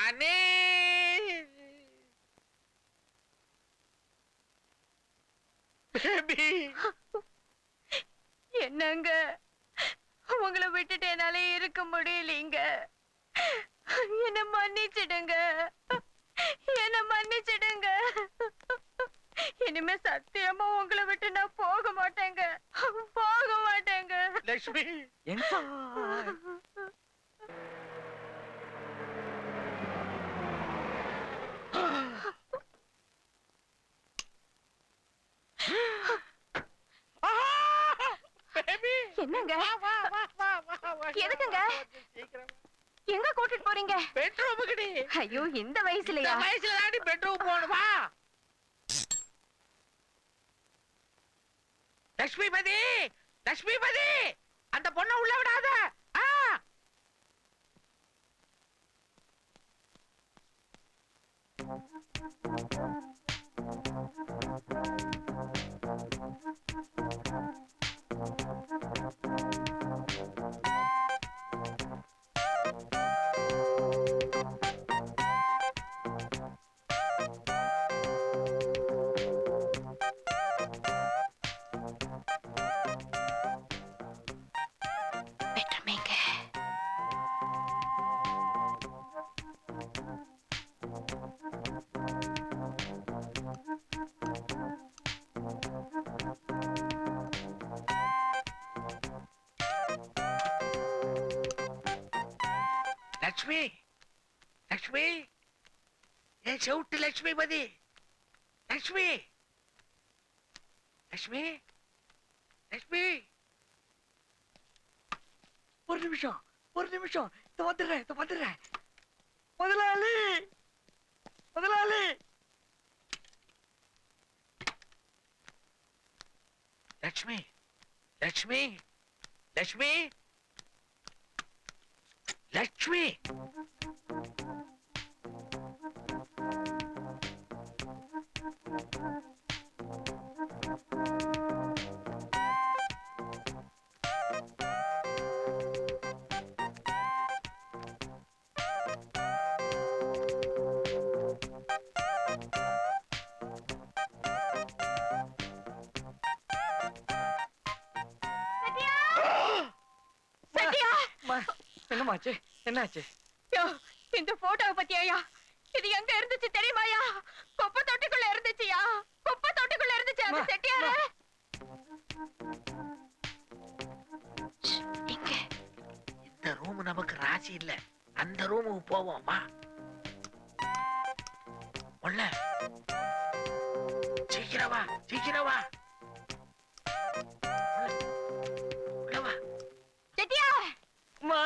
அண்ணே பேபி என்னங்க உங்களை விட்டுட்டு என்னால இருக்க முடியலீங்க. என்ன மன்னிச்சிடுங்க, என்ன மன்னிச்சிடுங்க. இனிமே சத்தியமா உங்களை விட்டு நான் போக மாட்டேங்க, போக மாட்டேங்க. லட்சுமி என்னங்க எதுக்குங்க எங்க கூட்டிட்டு போறீங்க? பெட்ரூமுக்கு. ஐயோ இந்த வயசுலயா? வயசுல தாண்டி பெட்ரூம் போகணுமா? லட்சுமிபதி, லட்சுமிபதி, அந்த பொண்ணை உள்ள விடாத. லட்சுமி, லட்சுமி, ஏன் செவுட்டு லட்சுமிபதி? லட்சுமி, லட்சுமி, லட்சுமி, ஒரு நிமிஷம், ஒரு நிமிஷம், வந்துடுறேன். முதலாளி, முதலாளி. லட்சுமி, லட்சுமி, லட்சுமி, லட்சுமி. என்னமாச்சு, என்னாச்சு? இந்த போட்டோவை பத்தியா? இது எங்க இருந்துச்சு தெரியுமாயா? குப்பை தொட்டிக்குள்ள இருந்துச்சுயா, குப்பை தொட்டிக்குள்ள இருந்துச்சு. அந்த செட்டியாரு இந்த ரூம் நமக்கு ராசி இல்ல, அந்த ரூமுக்கு போவோம் வா. உள்ள சீக்கிரம் வா, சீக்கிரம் வா. உள்ள வா. செட்டியா, அம்மா.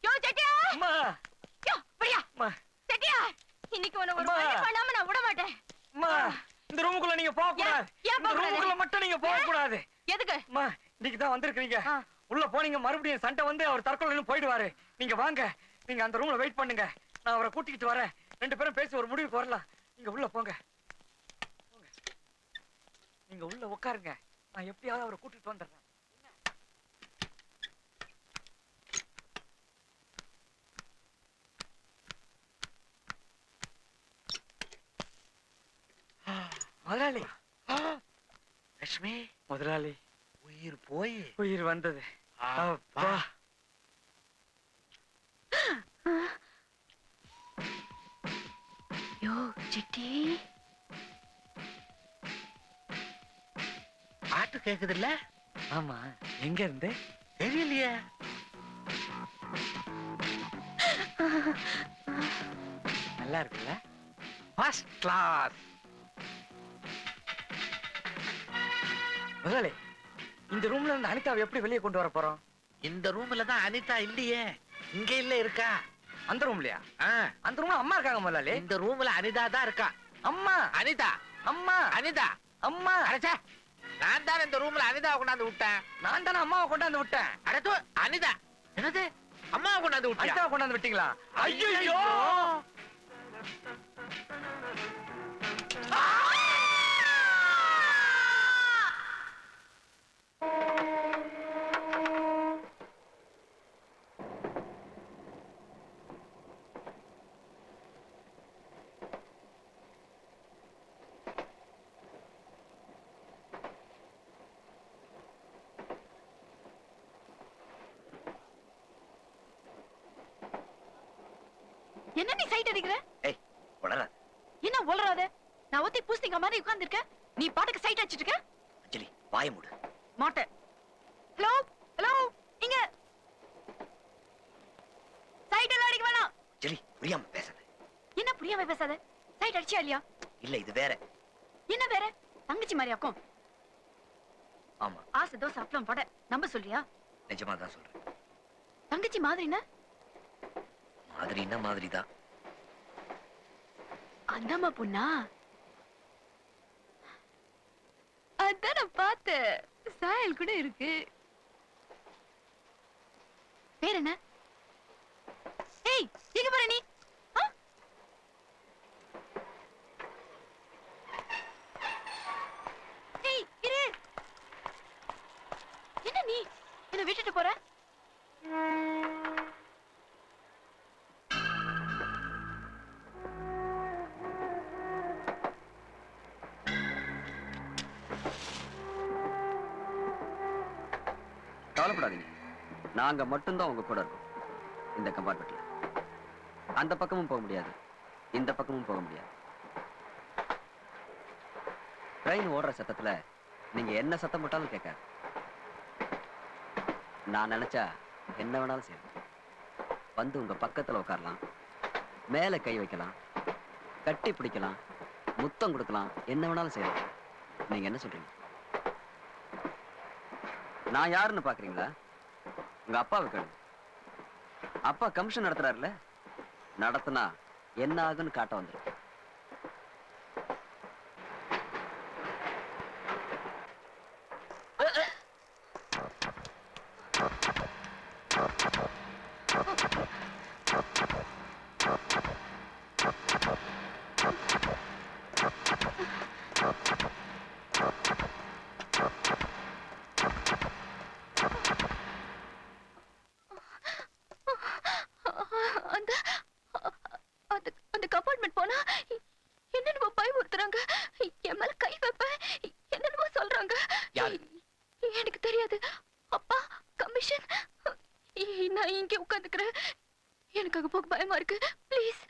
யோ செட்டியா, அம்மா. யோ வரியா அம்மா. செட்டியா, இன்னைக்கு உன்னை ஒரு வழி பண்ணாம நான் விட மாட்டேன். அம்மா, இந்த ரூமுக்குள்ள நீங்க போக கூடாது. இந்த ரூமுக்குள்ள மட்டும் நீங்க போக கூடாது. எதுக்கு? அம்மா, இன்னைக்கு தான் வந்திருக்கீங்க. உள்ள போனீங்க மறுபடியும் சண்டை வந்து அவர் தற்கொலைன்னு போயிடுவாரு. நீங்க வாங்க, நீங்க அந்த ரூம்ல வெயிட் பண்ணுங்க, நான் அவரை கூட்டிக்கிட்டு வரேன். ரெண்டு பேரும் பேசி ஒரு முடிவுக்கு வரலாம். நீங்க உள்ள போங்க, நீங்க உள்ள உட்காருங்க, நான் எப்படியாவது அவரை கூட்டிட்டு வந்துடுறேன். முதலாளி. லட்சுமி, முதலாளி, உயிர் போய் உயிர் வந்தது. அப்பா. யோ சிட்டி, பாட்டு கேக்குது இல்ல? ஆமா, எங்க இருந்து தெரியலையே. நல்லா இருக்குல்ல? First class. முதலாளி, இந்த ரூம்ல இருந்து அனிதாவை எப்படி வெளியே கொண்டு வர போறோம்? இந்த ரூம்ல தான் அனிதா இல்லையே, இங்க இல்ல இருக்கா. அந்த ரூம்லயா? அந்த ரூம்ல அம்மா இருக்காங்க முதலாளி. இந்த ரூம்ல அனிதா தான் இருக்கா. அம்மா, அனிதா, அம்மா, அனிதா, அம்மா. அடச்சே, நான் தான் இந்த ரூம்ல அனிதாவை கொண்டாந்து விட்டேன். நான் தானே அம்மாவை கொண்டாந்து விட்டேன். அடத்து அனிதா, என்னது அம்மாவை கொண்டாந்து விட்டியா? அனிதாவை கொண்டாந்து விட்டீங்களா? ஐயோ! என்ன நீ சைட் அடிக்கிற? ஏய் வளரா. என்ன ஒளறாத? நான் ஒத்தி பூஸ்திங்க மாதிரி உட்கார்ந்திருக்கேன். நீ பாட்டுக்கு சைட் அடிச்சிட்டு இருக்க? அஞ்சலி வாயை மூடு. மாட்டேன். ஹலோ ஹலோ இங்க சைட் எல்லாம் அடிக்க வேணாம். அஞ்சலி புரியாம பேசாத. என்ன புரியாம பேசாத? சைட் அடிச்சியா இல்லையா? இல்ல இது வேற. என்ன வேற? தங்கச்சி மாதிரியாக்கும். ஆமா. ஆசை தோசை அப்பளம் போட நம்ப சொல்றியா? நிஜமா தான் சொல்றேன். தங்கச்சி மாதிரினா? மாதிரின்னா மாதிரிதான். அந்தம்மா பொண்ணா? அதான் நான் பார்த்தேன். சாயல் கூட இருக்கு. பேர் என்ன? ஏய் எங்க போற நீ? ஏய் இரு. என்ன நீ என்ன விட்டுட்டு போற? கவலைப்படாதீங்க, நாங்க மட்டும்தான் உங்க கூட இருக்கோம் இந்த கம்பார்ட்மெண்ட்ல. அந்த பக்கமும் போக முடியாது, இந்த பக்கமும் போக முடியாது. ட்ரெயின் ஓடுற சத்தத்துல நீங்க என்ன சத்தம் போட்டாலும் கேட்காது. நான் நினைச்சா என்ன வேணாலும் செய்யலாம். வந்து உங்க பக்கத்துல உட்காரலாம், மேல கை வைக்கலாம், கட்டி பிடிக்கலாம், முத்தம் கொடுக்கலாம், என்ன வேணாலும் செய்யலாம். நீங்க என்ன சொல்றீங்க? நான் யாருன்னு பாக்குறீங்களா? உங்க அப்பாவை கேளுங்க. அப்பா கமிஷன் நடத்துறாருல, நடத்தினா என்ன ஆகுன்னு காட்ட வந்துரும். அந்த கம்பார்ட்மெண்ட் போனா என்னென்னமோ பயமுறுத்துறாங்க. என் மேல கை வைப்பேன் என்னென்னமோ சொல்றாங்க. எனக்கு தெரியாது. அப்பா கமிஷன். நான் இங்கே உட்காந்துக்கிறேன். எனக்கு அங்க போக பயமா இருக்கு. ப்ளீஸ்.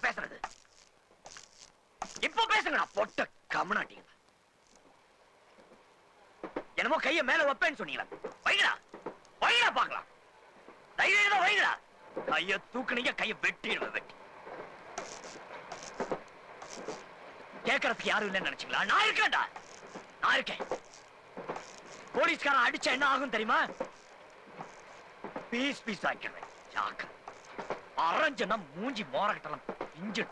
பேசுறது இப்ப பேசுங்கடா. பொட்ட கம்னாட்டீங்க. என்னமோ கைய மேல வைப்பேன்னு சொன்னீங்களா? வைங்கடா வைங்கடா பாக்கலாம். தைரியம் தான் வைங்கடா. கைய தூக்குனீங்க, கைய வெட்டிடுவேன். வெட்டி கேட்கறதுக்கு யாரும் இல்லைன்னு நினைச்சீங்களா? நான் இருக்கேன்டா, நான் இருக்கேன். போலீஸ்காரன் அடிச்சா என்ன ஆகும் தெரியுமா? பீஸ் பீஸ் ஆக்கிடுவேன். ஜாக்கிரதை. அரஞ்சனா மூஞ்சி மோரகட்டலாம் இஞ்சு.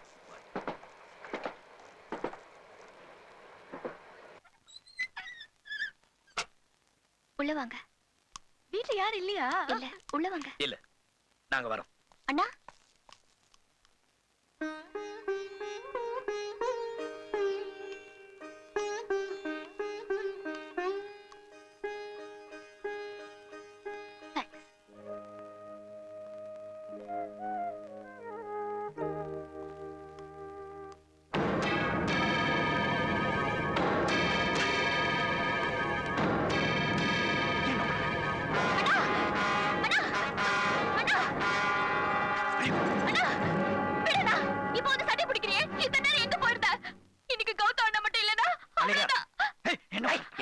உள்ள வாங்க. வீட்ல யாரும் இல்லையா? இல்ல, உள்ள வாங்க. இல்ல, நாங்க வரோம். அண்ணா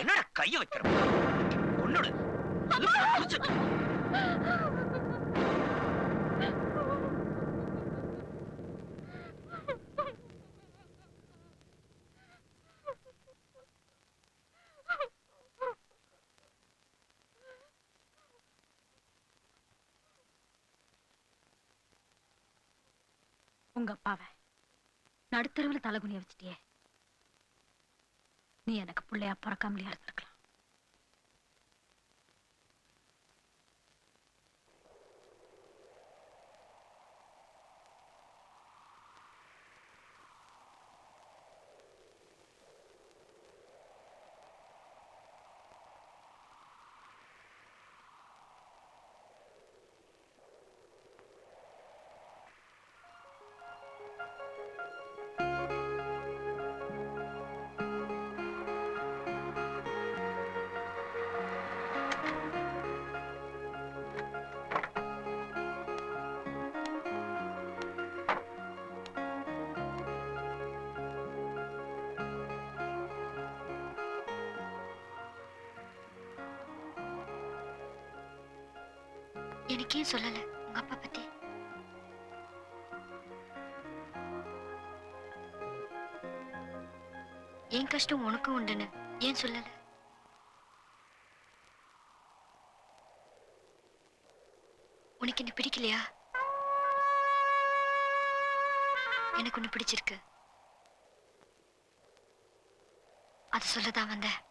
என்னடா கைய வைக்கிறோம்? ஒன்னோட உங்க அப்பாவை நடுத்தருவில் தலைகுனிய வச்சிட்டியே. நீ எனக்கு பிள்ளையா பிறக்காமலே இருந்திருக்கலாம். எனக்கே சொல்லல உங்க அப்பா பத்தி? என் கஷ்டம் உனக்கும் உண்டுன்னு ஏன் சொல்லல? உனக்கு என்ன பிடிக்கலையா? எனக்கு ஒண்ணு பிடிச்சிருக்கு. அது சொல்லதான் வந்தேன்.